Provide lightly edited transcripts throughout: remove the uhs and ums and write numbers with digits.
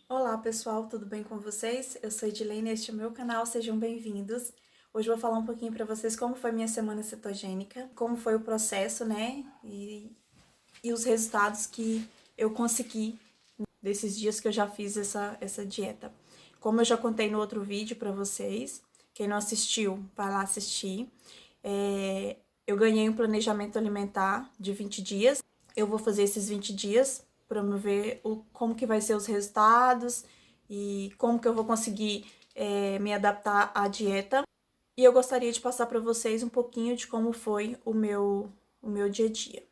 Olá pessoal, tudo bem com vocês? Eu sou Edilene, este é o meu canal, sejam bem-vindos. Hoje eu vou falar um pouquinho para vocês como foi minha semana cetogênica, como foi o processo, né? E os resultados que eu consegui desses dias que eu já fiz essa dieta. Como eu já contei no outro vídeo para vocês, quem não assistiu, vai lá assistir. Eu ganhei um planejamento alimentar de 20 dias. Eu vou fazer esses 20 dias para me ver como que vai ser os resultados e como que eu vou conseguir me adaptar à dieta. E eu gostaria de passar para vocês um pouquinho de como foi o meu dia a dia.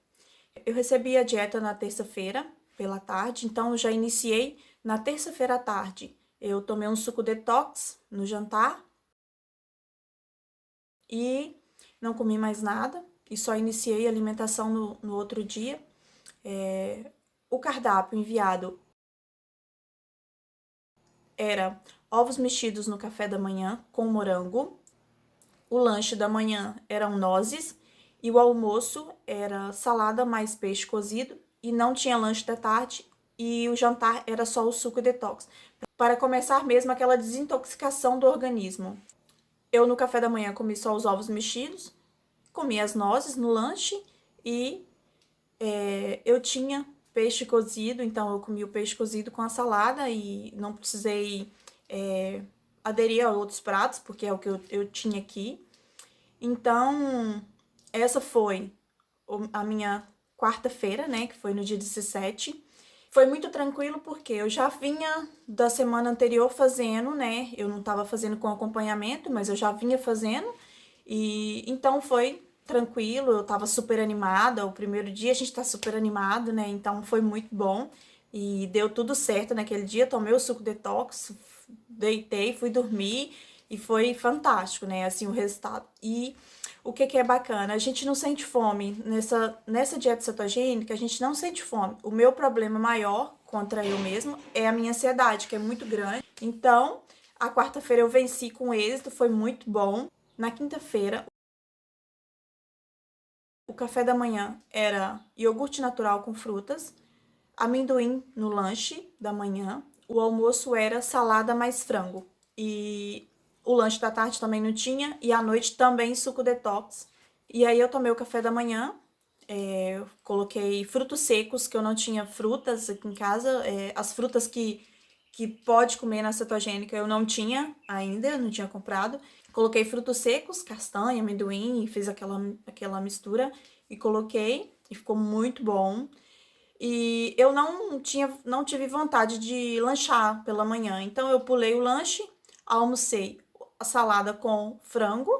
Eu recebi a dieta na terça-feira, pela tarde, então eu já iniciei na terça-feira à tarde. Eu tomei um suco detox no jantar e não comi mais nada e só iniciei a alimentação no outro dia. O cardápio enviado era ovos mexidos no café da manhã com morango, o lanche da manhã eram nozes e o almoço era salada mais peixe cozido e não tinha lanche da tarde e o jantar era só o suco detox, para começar mesmo aquela desintoxicação do organismo. Eu no café da manhã comi só os ovos mexidos, comi as nozes no lanche e eu tinha peixe cozido, então eu comi o peixe cozido com a salada e não precisei aderir a outros pratos, porque é o que eu tinha aqui. Então, essa foi a minha quarta-feira, né, que foi no dia 17. Foi muito tranquilo porque eu já vinha da semana anterior fazendo, né? Eu não estava fazendo com acompanhamento, mas eu já vinha fazendo. E então foi tranquilo, eu tava super animada. O primeiro dia a gente tá super animado, né? Então foi muito bom e deu tudo certo naquele dia. Tomei o suco detox, deitei, fui dormir e foi fantástico, né? Assim, o resultado. E o que é bacana? A gente não sente fome. Nessa dieta cetogênica, a gente não sente fome. O meu problema maior contra eu mesmo é a minha ansiedade, que é muito grande. Então, a quarta-feira eu venci com êxito, foi muito bom. Na quinta-feira, o café da manhã era iogurte natural com frutas, amendoim no lanche da manhã, o almoço era salada mais frango. E o lanche da tarde também não tinha, e à noite também suco detox. E aí eu tomei o café da manhã, coloquei frutos secos, que eu não tinha frutas aqui em casa, as frutas que pode comer na cetogênica eu não tinha ainda, eu não tinha comprado. Coloquei frutos secos, castanha, amendoim, fiz aquela mistura e coloquei, e ficou muito bom. E eu não tive vontade de lanchar pela manhã, então eu pulei o lanche, almocei a salada com frango,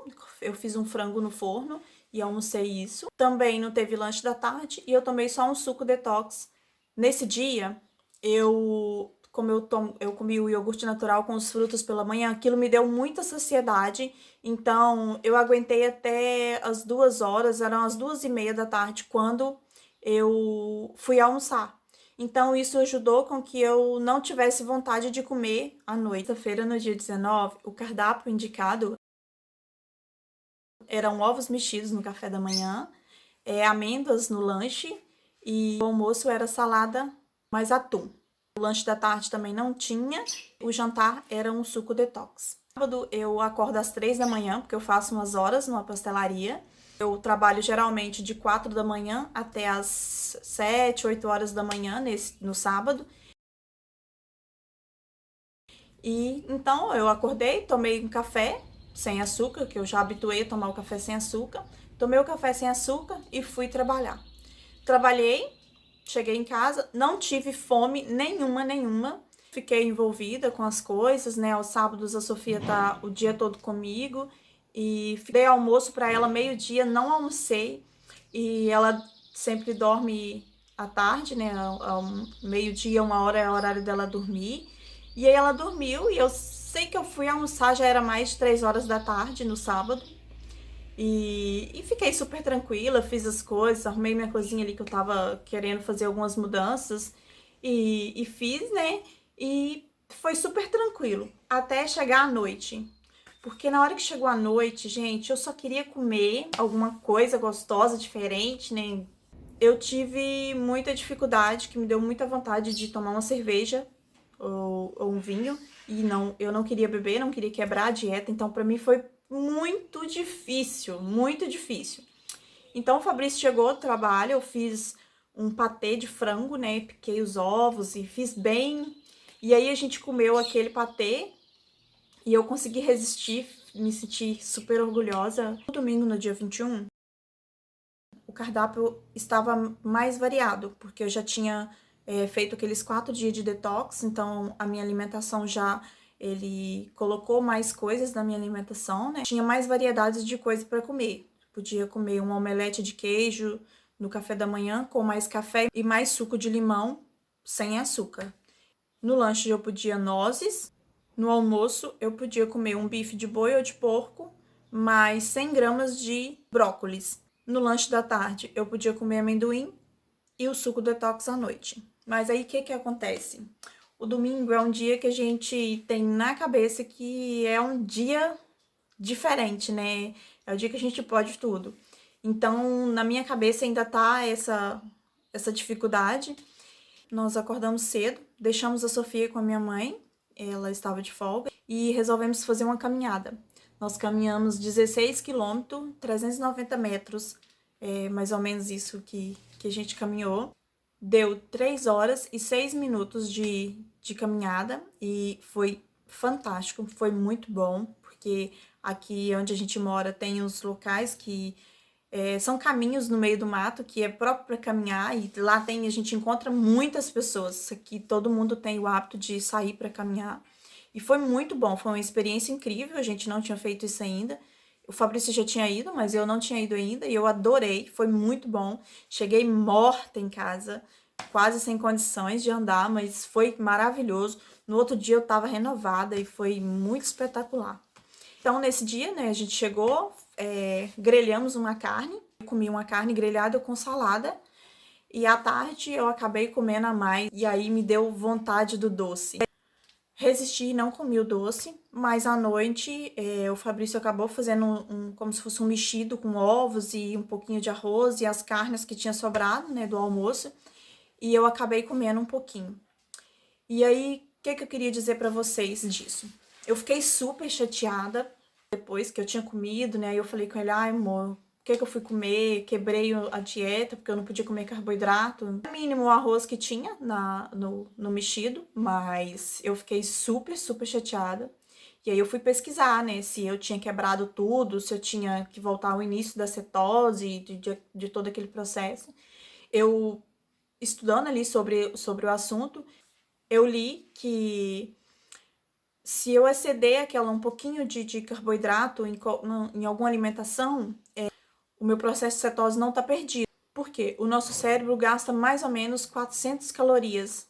eu fiz um frango no forno e almocei isso. Também não teve lanche da tarde e eu tomei só um suco detox. Nesse dia, eu comi o iogurte natural com os frutos pela manhã, aquilo me deu muita saciedade, então eu aguentei até as 2 horas, eram as 2h30 da tarde, quando eu fui almoçar. Então, isso ajudou com que eu não tivesse vontade de comer à noite. Sexta-feira, no dia 19, o cardápio indicado eram ovos mexidos no café da manhã, amêndoas no lanche e o almoço era salada mais atum. O lanche da tarde também não tinha, o jantar era um suco detox. Sábado eu acordo às 3 da manhã, porque eu faço umas horas numa pastelaria. Eu trabalho geralmente de 4 da manhã até as 7, 8 horas da manhã no sábado. E então eu acordei, tomei um café sem açúcar, que eu já habituei a tomar o café sem açúcar. Tomei o café sem açúcar e fui trabalhar. Trabalhei, cheguei em casa, não tive fome nenhuma. Fiquei envolvida com as coisas, né? Aos sábados a Sofia tá o dia todo comigo e dei almoço para ela meio-dia, não almocei e ela sempre dorme à tarde, né? Ao meio-dia, 1 hora é o horário dela dormir. E aí ela dormiu e eu sei que eu fui almoçar, já era mais de 3 horas da tarde no sábado. E fiquei super tranquila, fiz as coisas, arrumei minha coisinha ali que eu tava querendo fazer algumas mudanças e fiz, né? E foi super tranquilo, até chegar à noite. Porque na hora que chegou a noite, gente, eu só queria comer alguma coisa gostosa, diferente, né? Eu tive muita dificuldade, que me deu muita vontade de tomar uma cerveja ou um vinho, e eu não queria beber, não queria quebrar a dieta, então para mim foi muito difícil, muito difícil. Então o Fabrício chegou do trabalho, eu fiz um patê de frango, né? Piquei os ovos e fiz bem. E aí a gente comeu aquele patê e eu consegui resistir, me senti super orgulhosa. No domingo, no dia 21, o cardápio estava mais variado, porque eu já tinha feito aqueles 4 dias de detox, então a minha alimentação já, ele colocou mais coisas na minha alimentação, né? Tinha mais variedades de coisas para comer. Podia comer um omelete de queijo no café da manhã, com mais café e mais suco de limão, sem açúcar. No lanche eu podia nozes, no almoço eu podia comer um bife de boi ou de porco, mais 100 gramas de brócolis. No lanche da tarde eu podia comer amendoim e o suco detox à noite. Mas aí o que acontece? O domingo é um dia que a gente tem na cabeça que é um dia diferente, né? É o dia que a gente pode tudo. Então, na minha cabeça ainda tá essa dificuldade. Nós acordamos cedo, deixamos a Sofia com a minha mãe, ela estava de folga, e resolvemos fazer uma caminhada. Nós caminhamos 16 quilômetros, 390 metros, mais ou menos isso que a gente caminhou. Deu 3 horas e 6 minutos de caminhada e foi fantástico, foi muito bom, porque aqui onde a gente mora tem os locais que são caminhos no meio do mato que é próprio para caminhar e lá a gente encontra muitas pessoas. Aqui todo mundo tem o hábito de sair para caminhar. E foi muito bom, foi uma experiência incrível, a gente não tinha feito isso ainda. O Fabrício já tinha ido, mas eu não tinha ido ainda e eu adorei, foi muito bom. Cheguei morta em casa, quase sem condições de andar, mas foi maravilhoso. No outro dia eu tava renovada e foi muito espetacular. Então, nesse dia, né, a gente chegou, grelhamos uma carne, eu comi uma carne grelhada com salada, e à tarde eu acabei comendo a mais, e aí me deu vontade do doce. Resisti e não comi o doce, mas à noite o Fabrício acabou fazendo como se fosse um mexido com ovos e um pouquinho de arroz e as carnes que tinha sobrado, né, do almoço, e eu acabei comendo um pouquinho. E aí, o que eu queria dizer pra vocês disso? Eu fiquei super chateada depois que eu tinha comido, né? Aí eu falei com ele, ai, amor, o que eu fui comer? Quebrei a dieta porque eu não podia comer carboidrato. No mínimo o arroz que tinha no mexido, mas eu fiquei super, super chateada. E aí eu fui pesquisar, né, se eu tinha quebrado tudo, se eu tinha que voltar ao início da cetose, de todo aquele processo. Eu, estudando ali sobre o assunto, eu li que se eu exceder um pouquinho de carboidrato em alguma alimentação, o meu processo de cetose não está perdido. Por quê? O nosso cérebro gasta mais ou menos 400 calorias.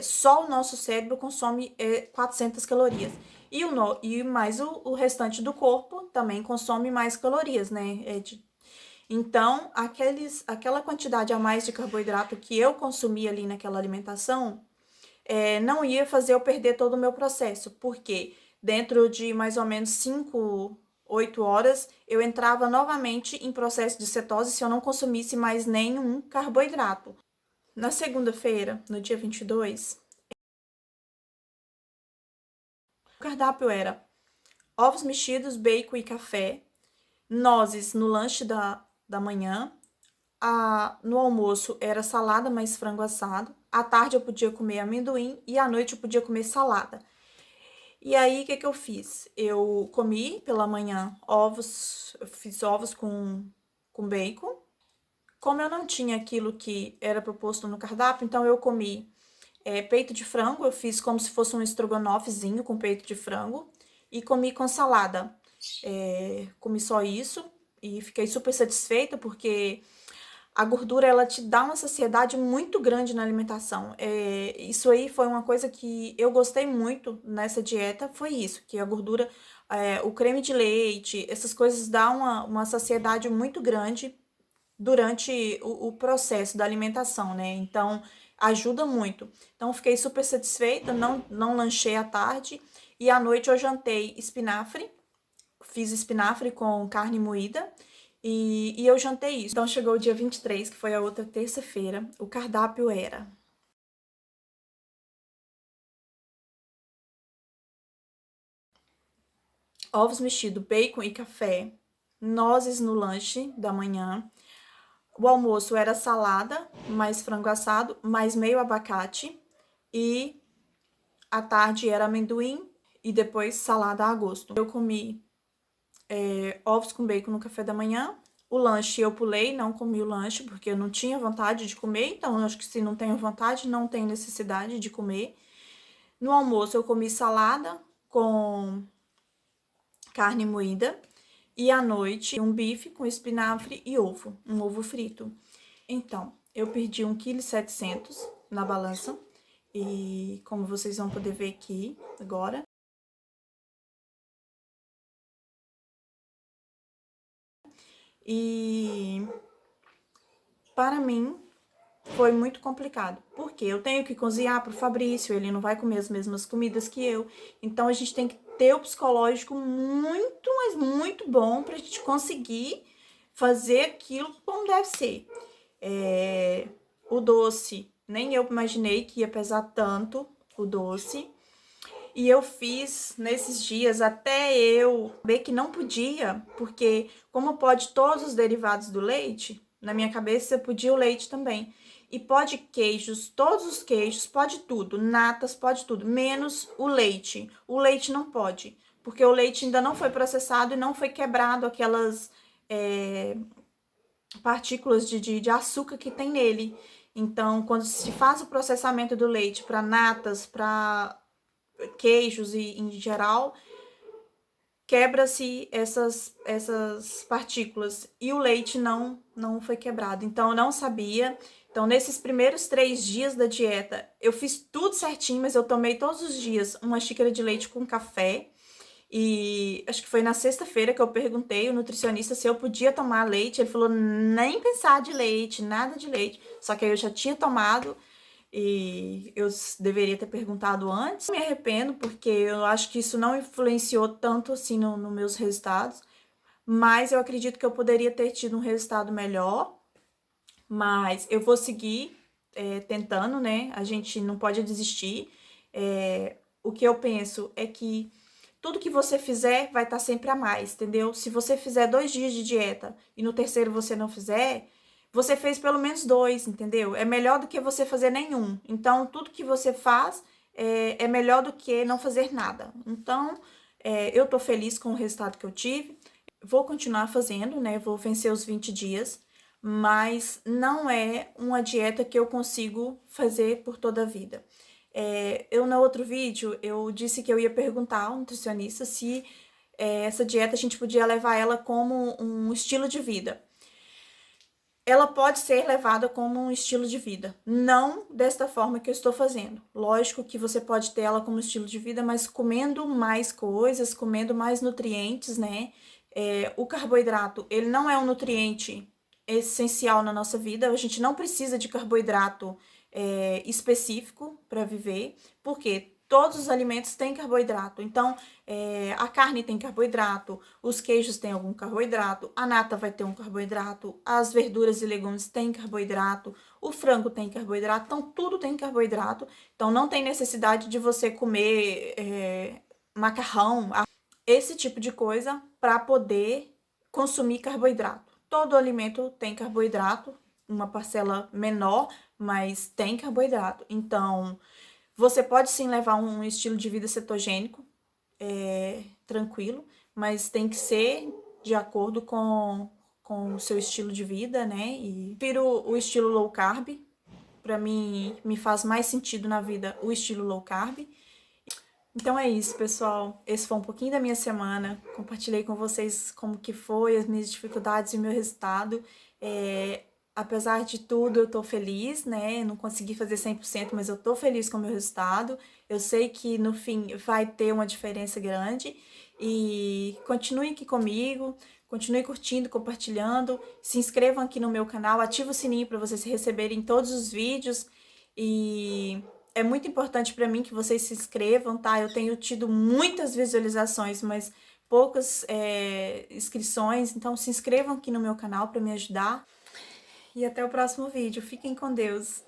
Só o nosso cérebro consome 400 calorias. E mais o restante do corpo também consome mais calorias, né? Então, aquela quantidade a mais de carboidrato que eu consumi ali naquela alimentação não ia fazer eu perder todo o meu processo, porque dentro de mais ou menos 5, 8 horas, eu entrava novamente em processo de cetose se eu não consumisse mais nenhum carboidrato. Na segunda-feira, no dia 22, o cardápio era ovos mexidos, bacon e café, nozes no lanche da manhã, no almoço era salada mais frango assado, à tarde eu podia comer amendoim e à noite eu podia comer salada. E aí, o que eu fiz? Eu comi pela manhã ovos, eu fiz ovos com bacon. Como eu não tinha aquilo que era proposto no cardápio, então eu comi peito de frango, eu fiz como se fosse um estrogonofezinho com peito de frango. E comi com salada. Comi só isso e fiquei super satisfeita porque a gordura ela te dá uma saciedade muito grande na alimentação. Isso aí foi uma coisa que eu gostei muito nessa dieta, foi isso, que a gordura, o creme de leite, essas coisas dão uma saciedade muito grande durante o processo da alimentação, né? Então, ajuda muito. Então, fiquei super satisfeita, não lanchei à tarde e à noite eu jantei espinafre, fiz espinafre com carne moída e eu jantei isso. Então chegou o dia 23, que foi a outra terça-feira. O cardápio era ovos mexidos, bacon e café, nozes no lanche da manhã. O almoço era salada, mais frango assado, mais meio abacate. E à tarde era amendoim e depois salada a gosto. Eu comi ovos com bacon no café da manhã. O lanche eu pulei, não comi o lanche, porque eu não tinha vontade de comer. Então, eu acho que se não tenho vontade, não tem necessidade de comer. No almoço, eu comi salada com carne moída. E à noite, um bife com espinafre e ovo, um ovo frito. Então, eu perdi 1,7 kg na balança. E como vocês vão poder ver aqui agora. E para mim foi muito complicado, porque eu tenho que cozinhar para o Fabrício, ele não vai comer as mesmas comidas que eu. Então a gente tem que ter o psicológico muito, mas muito bom para a gente conseguir fazer aquilo como deve ser. O doce, nem eu imaginei que ia pesar tanto o doce. E eu fiz nesses dias até eu ver que não podia, porque como pode todos os derivados do leite, na minha cabeça podia o leite também. E pode queijos, todos os queijos, pode tudo, natas, pode tudo, menos o leite. O leite não pode, porque o leite ainda não foi processado e não foi quebrado aquelas partículas de açúcar que tem nele. Então, quando se faz o processamento do leite para natas, para queijos e em geral, quebra-se essas partículas e o leite não foi quebrado. Então, eu não sabia. Então, nesses primeiros 3 dias da dieta, eu fiz tudo certinho, mas eu tomei todos os dias uma xícara de leite com café. E acho que foi na sexta-feira que eu perguntei ao nutricionista se eu podia tomar leite. Ele falou, nem pensar de leite, nada de leite. Só que aí eu já tinha tomado e eu deveria ter perguntado antes. Me arrependo, porque eu acho que isso não influenciou tanto assim nos meus resultados. Mas eu acredito que eu poderia ter tido um resultado melhor. Mas eu vou seguir tentando, né? A gente não pode desistir. O que eu penso é que tudo que você fizer vai estar sempre a mais, entendeu? Se você fizer 2 dias de dieta e no terceiro você não fizer, você fez pelo menos 2, entendeu? É melhor do que você fazer nenhum. Então, tudo que você faz é melhor do que não fazer nada. Então, eu tô feliz com o resultado que eu tive. Vou continuar fazendo, né? Vou vencer os 20 dias, mas não é uma dieta que eu consigo fazer por toda a vida. Eu, no outro vídeo, eu disse que eu ia perguntar ao nutricionista se essa dieta a gente podia levar ela como um estilo de vida. Ela pode ser levada como um estilo de vida, não desta forma que eu estou fazendo. Lógico que você pode ter ela como estilo de vida, mas comendo mais coisas, comendo mais nutrientes, né? O carboidrato, ele não é um nutriente essencial na nossa vida, a gente não precisa de carboidrato específico para viver, porque todos os alimentos têm carboidrato. Então, a carne tem carboidrato, os queijos têm algum carboidrato, a nata vai ter um carboidrato, as verduras e legumes têm carboidrato, o frango tem carboidrato, então tudo tem carboidrato. Então, não tem necessidade de você comer macarrão, esse tipo de coisa, para poder consumir carboidrato. Todo alimento tem carboidrato, uma parcela menor, mas tem carboidrato. Então, você pode sim levar um estilo de vida cetogênico, tranquilo, mas tem que ser de acordo com o seu estilo de vida, né? E prefiro o estilo low carb. Para mim, me faz mais sentido na vida o estilo low carb. Então é isso, pessoal. Esse foi um pouquinho da minha semana. Compartilhei com vocês como que foi, as minhas dificuldades e o meu resultado. Apesar de tudo, eu tô feliz, né? Não consegui fazer 100%, mas eu tô feliz com o meu resultado. Eu sei que no fim vai ter uma diferença grande. E continue aqui comigo, continue curtindo, compartilhando. Se inscrevam aqui no meu canal, ative o sininho para vocês receberem todos os vídeos. E é muito importante para mim que vocês se inscrevam, tá? Eu tenho tido muitas visualizações, mas poucas inscrições. Então se inscrevam aqui no meu canal para me ajudar. E até o próximo vídeo. Fiquem com Deus!